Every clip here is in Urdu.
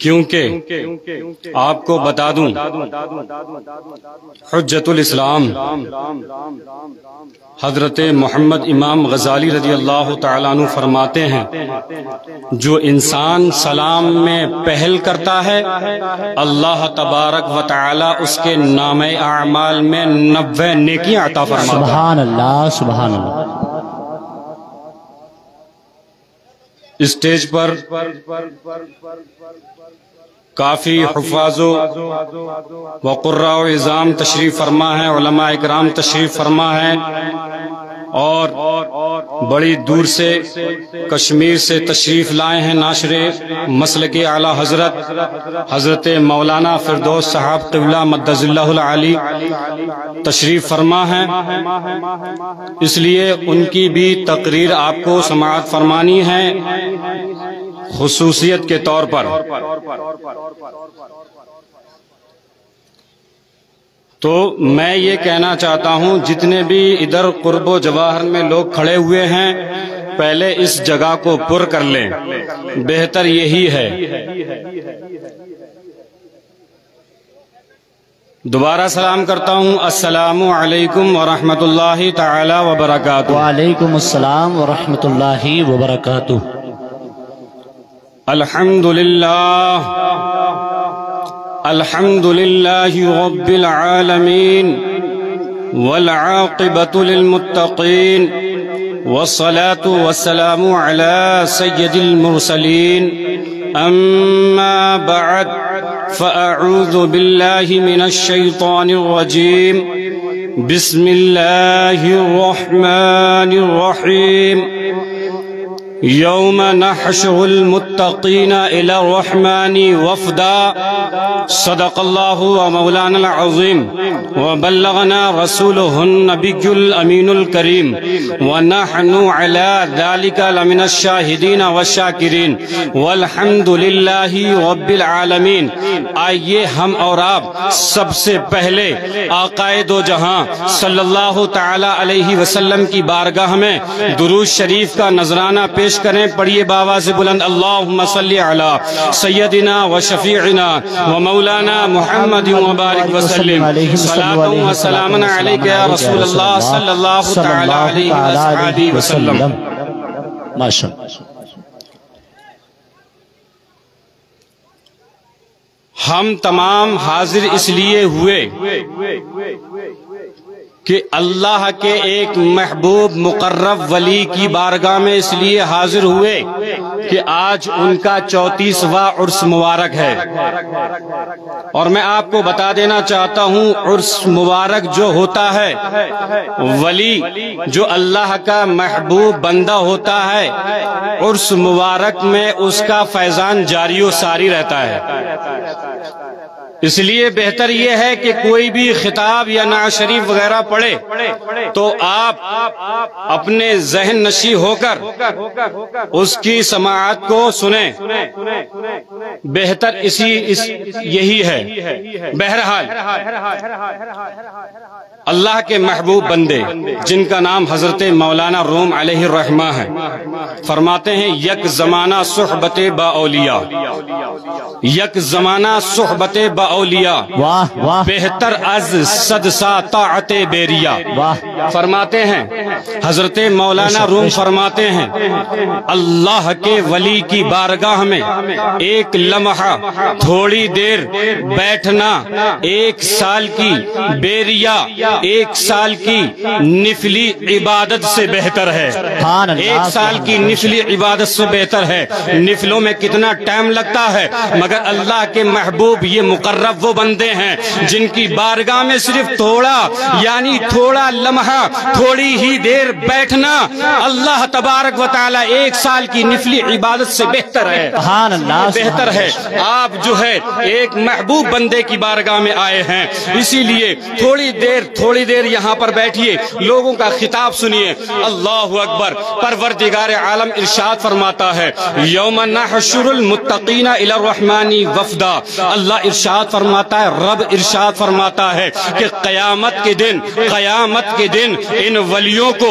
کیونکہ آپ کو بتا دوں حجت الاسلام حضرت محمد امام غزالی رضی اللہ تعالیٰ عنہ فرماتے ہیں جو انسان سلام میں پہل کرتا ہے اللہ تبارک و تعالیٰ اس کے نامہ اعمال میں 90 نیکیاں عطا فرماتا ہے۔ سبحان اللہ سبحان اللہ۔ اسٹیج پر کافی حفاظ و قراء و عظام تشریف فرما ہے، علماء اکرام تشریف فرما ہے، اور بڑی دور سے کشمیر سے تشریف لائے ہیں ناشر مسلک اعلی حضرت مولانا فردوس صاحب قبلہ مدظ اللہ العالی تشریف فرما ہے، اس لیے ان کی بھی تقریر آپ کو سماعت فرمانی ہے خصوصیت کے طور پر۔ تو میں یہ کہنا چاہتا ہوں جتنے بھی ادھر قرب و جواہر میں لوگ کھڑے ہوئے ہیں پہلے اس جگہ کو پر کر لیں، بہتر یہی ہے۔ دوبارہ سلام کرتا ہوں، السلام علیکم ورحمۃ اللہ تعالی وبرکاتہ۔ وعلیکم السلام ورحمۃ اللہ وبرکاتہ۔ الحمد للہ رب العالمین والعاقبۃ للمتقین والصلاة والسلام على سید المرسلین، اما بعد فاعوذ باللہ من الشیطان الرجیم، بسم اللہ الرحمن الرحیم۔ یوم نحشر المتقین الی الرحمن وفدا، صدق اللہ ومولانا العظیم وبلغنا رسولہ النبی الامین الکریم ونحن علی ذلک لمن الشاہدین والشاکرین والحمد للہ رب العالمین۔ آئیے ہم اور آپ سب سے پہلے آقا دو جہاں صلی اللہ تعالی علیہ وسلم کی بارگاہ میں درود شریف کا نذرانہ پیش کریں۔ پڑھیے بابا سے بلند، اللہم صلی علی سیدنا و شفیعنا و مولانا محمد مبارک وسلم، صلاۃ و سلام علیک یا رسول اللہ صلی اللہ تعالی علیہ وسلم۔ ماشاءاللہ۔ ہم تمام حاضر اس لیے ہوئے کہ اللہ کے ایک محبوب مقرب ولی کی بارگاہ میں اس لیے حاضر ہوئے کہ آج ان کا 34واں عرس مبارک ہے، اور میں آپ کو بتا دینا چاہتا ہوں عرس مبارک جو ہوتا ہے، ولی جو اللہ کا محبوب بندہ ہوتا ہے، عرس مبارک میں اس کا فیضان جاری و ساری رہتا ہے۔ اس لیے بہتر یہ ہے کہ کوئی بھی خطاب یا نعت شریف وغیرہ پڑھے تو آپ اپنے ذہن نشی ہو کر اس کی سماعت کو سنیں، بہتر یہی ہے۔ بہرحال اللہ کے محبوب بندے جن کا نام حضرت مولانا روم علیہ الرحمہ ہے، فرماتے ہیں یک زمانہ صحبت با اولیاء، یک زمانہ صحبت با اولیاء بہتر از صد سا طاعت بیریا۔ فرماتے ہیں حضرت مولانا روم فرماتے ہیں اللہ کے ولی کی بارگاہ میں ایک لمحہ تھوڑی دیر بیٹھنا 1 سال کی بیریا، 1 سال کی نفلی عبادت سے بہتر ہے۔ 1 سال کی نفلی عبادت سے بہتر ہے۔ نفلوں میں کتنا ٹائم لگتا ہے، مگر اللہ کے محبوب یہ مقرب وہ بندے ہیں جن کی بارگاہ میں صرف تھوڑا، یعنی تھوڑا لمحہ، تھوڑی ہی دیر بیٹھنا اللہ تبارک و تعالی 1 سال کی نفلی عبادت سے بہتر ہے، بہتر ہے۔ آپ جو ہے ایک محبوب بندے کی بارگاہ میں آئے ہیں، اسی لیے تھوڑی دیر یہاں پر بیٹھیے، لوگوں کا خطاب سنیے۔ اللہ اکبر۔ پروردگار عالم ارشاد فرماتا ہے یوم نحشر المتقین الی الرحمن وفدا۔ اللہ ارشاد فرماتا ہے، رب ارشاد فرماتا ہے کہ قیامت کے دن ان ولیوں کو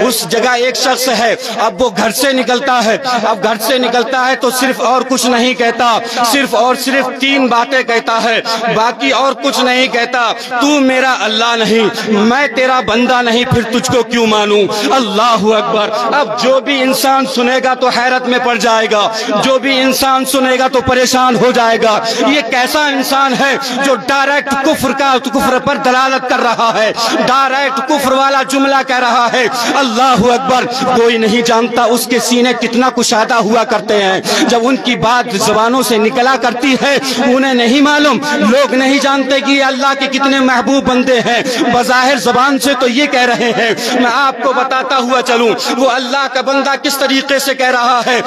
اس جگہ ایک شخص ہے، اب وہ گھر سے نکلتا ہے، اب گھر سے نکلتا ہے تو صرف اور کچھ نہیں کہتا، صرف اور صرف 3 باتیں کہتا ہے، باقی اور کچھ نہیں کہتا۔ تو میرا اللہ نہیں، میں تیرا بندہ نہیں، پھر تجھ کو کیوں مانوں؟ اللہ اکبر۔ اب جو بھی انسان سنے گا تو حیرت میں پڑ جائے گا، جو بھی انسان سنے گا تو پریشان ہو جائے گا۔ یہ کیسا انسان ہے جو ڈائریکٹ کفر پر دلالت کر رہا ہے، ڈائریکٹ کفر والا جملہ کہہ رہا ہے۔ اللہ اکبر۔ کوئی نہیں جانتا اس کے سینے کتنا کشادہ ہوا کرتے ہیں جب ان کی بات زبانوں سے نکلا کرتی ہے، انہیں نہیں معلوم، لوگ نہیں جانتے کہ یہ اللہ کے کتنے محبوب بندے ہیں۔ بظاہر زبان سے تو یہ کہہ رہے ہیں، میں آپ کو بتاتا ہوا چلوں وہ اللہ کا بندہ کس طریقے سے کہہ رہا ہے،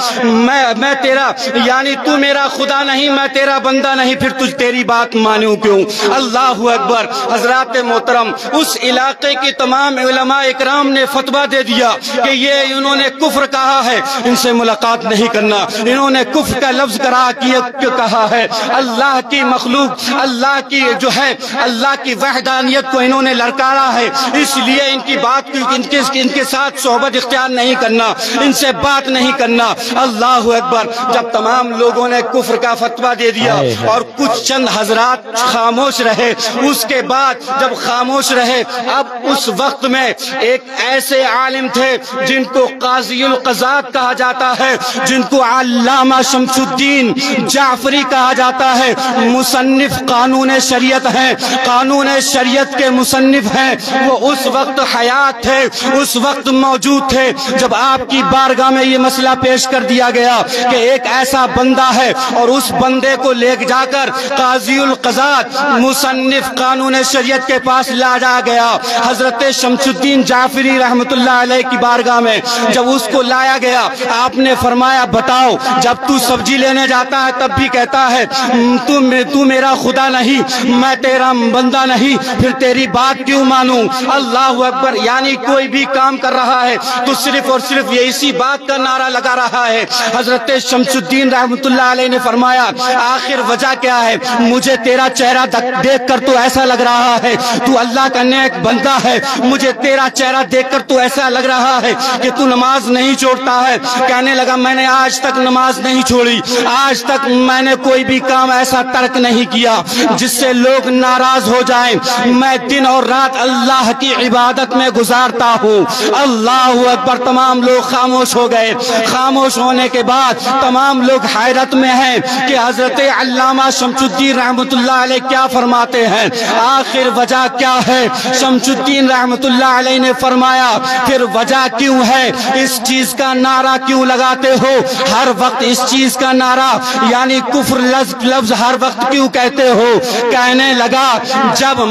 میں تیرا یعنی تو میرا خدا نہیں، میں تیرا بندہ نہیں، پھر تجھ تیری بات مانوں کیوں؟ اللہ اکبر۔ حضرات محترم، اس علاقے کے تمام علماء اکرام نے فتویٰ دے دیا کہ یہ انہوں نے کفر کہا ہے، ان سے ملاقات نہیں کرنا، انہوں نے کفر کا لفظ کہا ہے، اللہ کی مخلوق، اللہ کی جو ہے اللہ کی وحدانیت کو انہوں نے لڑکارا ہے، اس لیے ان کی بات ان کے ساتھ صحبت اختیار نہیں کرنا، ان سے بات نہیں کرنا۔ اللہ اکبر۔ جب تمام لوگوں نے کفر کا فتویٰ دے دیا اور کچھ چند حضرات خاموش رہے، اس کے بعد جب خاموش رہے، اب اس وقت میں ایک ایسے عالم تھے جن کو قاضی القضات کہا جاتا ہے، جن کو علامہ شمس الدین جعفری کہا جاتا ہے، مصنف قانون شریعت ہیں، قانون شریعت کے مصنف ہیں۔ وہ اس وقت حیات تھے، اس وقت موجود تھے جب آپ کی بارگاہ میں یہ مسئلہ پیش کر دیا گیا کہ ایک ایسا بندہ ہے اور اس بندے کو لے جا کر قاضی القضات مصنف قانون شریعت کے پاس لایا گیا۔ حضرت شمس الدین جعفری رحمت اللہ علیہ کی بارگاہ میں جب اس کو لایا گیا، آپ نے فرمایا بتاؤ، جب تو سبزی لینے جاتا ہے تب بھی کہتا ہے تو میرا خدا نہیں، میں تیرا بندہ نہیں، پھر تیری بات کیوں مانوں؟ اللہ اکبر۔ یعنی کوئی بھی کام کر رہا ہے تو صرف اور صرف یہ اسی بات کا نعرہ لگا رہا ہے۔ حضرت شمس الدین رحمت اللہ علیہ نے فرمایا آخر وجہ کیا ہے؟ مجھے تیرا چہرہ دیکھ کر تو ایسا لگ رہا ہے تو اللہ کا نیک بندہ ہے، مجھے تیرا چہرہ دیکھ کر تو ایسا لگ رہا ہے کہ تو نماز نہیں چھوڑتا ہے۔ کہنے لگا میں نے آج تک نماز نہیں چھوڑی، آج تک میں نے کوئی بھی کام ایسا ترک نہیں کیا جس سے لوگ ناراض ہو جائیں، میں دن اور رات اللہ کی عبادت میں گزارتا ہوں۔ اللہ اکبر۔ تمام لوگ خاموش ہو گئے۔ خاموش ہونے کے بعد تمام لوگ حیرت میں ہیں کہ حضرت علامہ شمس الدین رحمت اللہ علیہ کیا فرماتے ہیں، آخر وجہ کیا ہے؟ شمس الدین رحمت اللہ علیہ نے فرمایا پھر وجہ کیوں ہے؟ اس چیز کا نعرہ کیوں لگاتے ہو ہر وقت؟ اس چیز کا نعرہ یعنی کفر لفظ ہر وقت کیوں کہتے ہو؟ کہنے لگا جب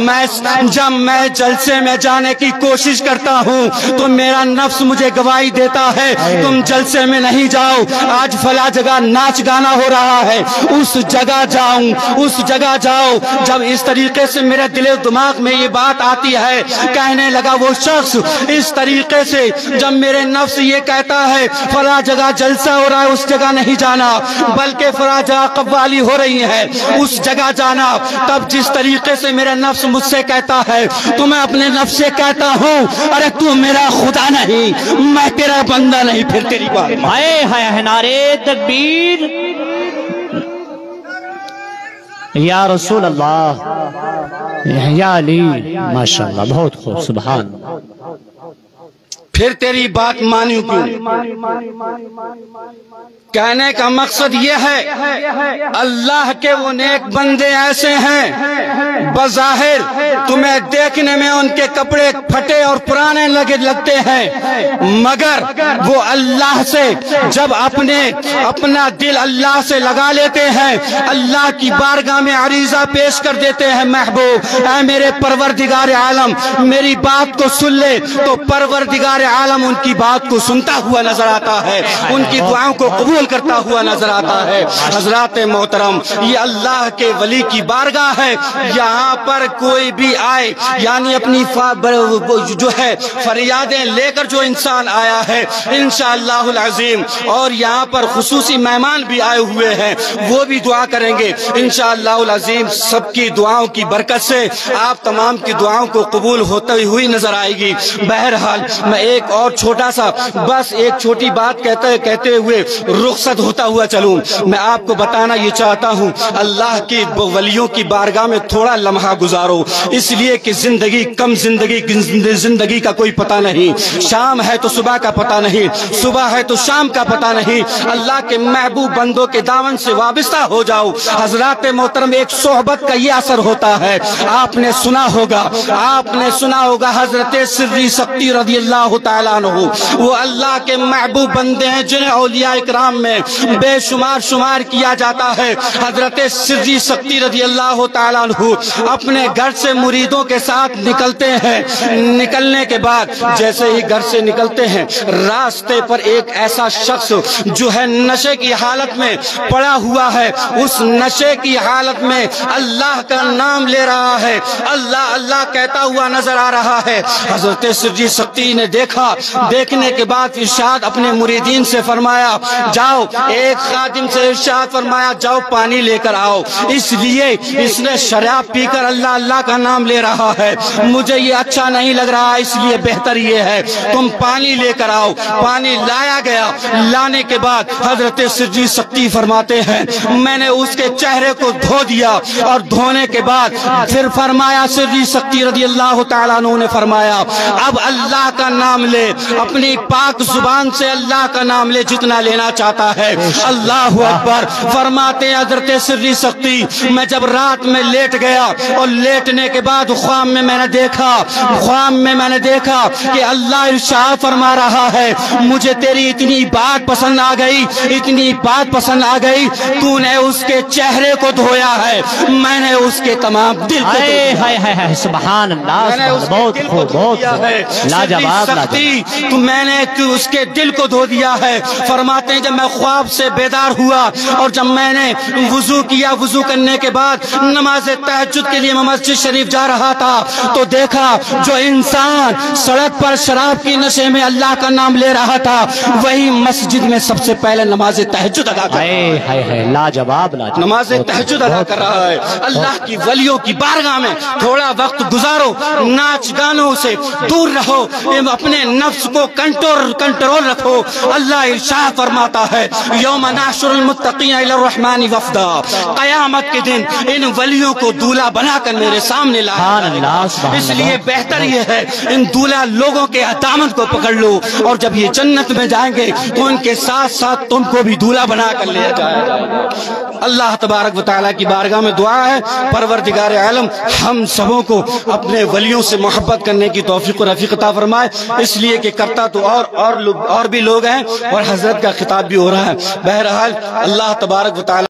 میں جلسے میں جانے کی کوشش کرتا ہوں تو میرا نفس مجھے گواہی دیتا ہے تم جلسے میں نہیں جاؤ، آج فلاں جگہ ناچ گانا ہو رہا ہے، اس جگہ جاؤں، اس جگہ جاؤ۔ جب اس طریقے سے میرے دل و دماغ میں یہ بات آتی ہے، کہنے لگا وہ شخص اس طریقے سے جب میرے نفس یہ کہتا ہے فلاں جگہ جلسہ ہو رہا ہے اس جگہ نہیں جانا، بلکہ فلاں جگہ قوالی ہو رہی ہے اس جگہ جانا، تب جس طریقے سے میرا نفس مجھ سے کہتا ہے تو میں اپنے نفس سے کہتا ہوں ارے تو میرا خدا نہیں، میں تیرا بندہ نہیں، پھر تیری بات۔ ہائے ہائے نعرے تکبیر، یا رسول اللہ، یا علی، ماشاءاللہ، بہت خوب، سبحان اللہ۔ پھر تیری بات مانیوں کیوں؟ کہنے کا مقصد یہ ہے اللہ کے وہ نیک بندے ایسے ہیں بظاہر تمہیں دیکھنے میں ان کے کپڑے پھٹے اور پرانے لگتے ہیں، مگر وہ اللہ سے جب اپنا دل اللہ سے لگا لیتے ہیں، اللہ کی بارگاہ میں عریضہ پیش کر دیتے ہیں، محبوب اے میرے پروردگار عالم میری بات کو سن لے، تو پروردگار عالم ان کی بات کو سنتا ہوا نظر آتا ہے، ان کی دعاؤں کو قبول قبول کرتا ہوا نظر آتا ہے۔ حضرات محترم، یہ اللہ کے ولی کی بارگاہ ہے، یہاں پر کوئی بھی آئے یعنی اپنی جو ہے فریادیں لے کر جو انسان آیا ہے انشاءاللہ العظیم، اور یہاں پر خصوصی مہمان بھی آئے ہوئے ہیں، وہ بھی دعا کریں گے انشاءاللہ العظیم۔ سب کی دعاؤں کی برکت سے آپ تمام کی دعاؤں کو قبول ہوتی ہوئی نظر آئے گی۔ بہرحال میں ایک اور چھوٹا سا بس ایک چھوٹی بات کہتے ہوئے رخصت ہوتا ہوا چلوں۔ میں آپ کو بتانا یہ چاہتا ہوں، اللہ کی ولیوں کی بارگاہ میں تھوڑا لمحہ گزارو، اس لیے کہ زندگی کا کوئی پتہ نہیں، شام ہے تو صبح کا پتہ نہیں، صبح ہے تو شام کا پتہ نہیں۔ اللہ کے محبوب بندوں کے دامن سے وابستہ ہو جاؤ۔ حضرات محترم، ایک صحبت کا یہ اثر ہوتا ہے، آپ نے سنا ہوگا حضرت سری سکتی رضی اللہ تعالیٰ عنہ، وہ اللہ کے محبوب بندے ہیں جنہیں اولیاء اکرام میں بے شمار کیا جاتا ہے۔ حضرت سری سکتی رضی اللہ تعالیٰ عنہ اپنے گھر سے مریدوں کے ساتھ نکلتے ہیں، نکلنے کے بعد جیسے ہی گھر سے نکلتے ہیں، راستے پر ایک ایسا شخص جو ہے نشے کی حالت میں پڑا ہوا ہے، اس نشے کی حالت میں اللہ کا نام لے رہا ہے، اللہ اللہ کہتا ہوا نظر آ رہا ہے۔ حضرت سری سکتی نے دیکھنے کے بعد ارشاد اپنے مریدین سے فرمایا، جاؤ، ایک خادم سے ارشاد فرمایا، جاؤ پانی لے کر آؤ، اس لیے اس نے شراب پی کر اللہ اللہ کا نام لے رہا ہے، مجھے یہ اچھا نہیں لگ رہا، اس لیے بہتر یہ ہے تم پانی لے کر آؤ۔ پانی لایا گیا، لانے کے بعد حضرت سری سکتی فرماتے ہیں میں نے اس کے چہرے کو دھو دیا، اور دھونے کے بعد پھر فرمایا سری سکتی رضی اللہ تعالیٰ عنہ نے فرمایا اب اللہ کا نام لے، اپنی پاک زبان سے اللہ کا نام لے جتنا لینا چاہتا ہے۔ اللہ اکبر۔ فرماتے حضرت سری سکتی میں جب رات میں لیٹ گیا اور لیٹنے کے بعد خواب میں میں نے دیکھا کہ اللہ ارشاد فرما رہا ہے مجھے تیری اتنی بات پسند آ گئی، تو نے اس کے چہرے کو دھویا ہے، میں نے اس کے تمام دل کو دھویا۔ سبحان اللہ، بہت خوب، بہت لاجواب۔ تو میں نے اس کے دل کو دھو دیا ہے۔ فرماتے ہیں جب میں خواب سے بیدار ہوا اور جب میں نے وضو کیا، وضو کرنے کے بعد نماز تہجد کے لیے مسجد شریف جا رہا تھا تو دیکھا جو انسان سڑک پر شراب کی نشے میں اللہ کا نام لے رہا تھا وہی مسجد میں سب سے پہلے نماز تہجد ادا کر رہا ہے۔ لاجواب، نماز تہجد ادا کر رہا ہے۔ اللہ کی ولیوں کی بارگاہ میں تھوڑا وقت گزارو، ناچ گانوں سے دور رہو، اپنے نفس کو کنٹرول رکھو۔ اللہ ارشاد فرماتا ہے یوم نحشر المتقین الی الرحمن وفدا، قیامت کے دن ان ولیوں کو دولہا بنا کر میرے سامنے لایا۔ اس لیے بہتر یہ ہے ان دولہا لوگوں کے دامن کو پکڑ لو، اور جب یہ جنت میں جائیں گے تو ان کے ساتھ ساتھ تم کو بھی دولہا بنا کر لے جائے گا۔ اللہ تبارک و تعالیٰ کی بارگاہ میں دعا ہے پروردگار عالم ہم سبوں کو اپنے ولیوں سے محبت کرنے کی توفیق و رفیق عطا فرمائے، اس لیے کہ کرتا تو اور بھی لوگ ہیں اور حضرت کا خطاب بھی ہو رہا ہے۔ بہرحال اللہ تبارک و تعالیٰ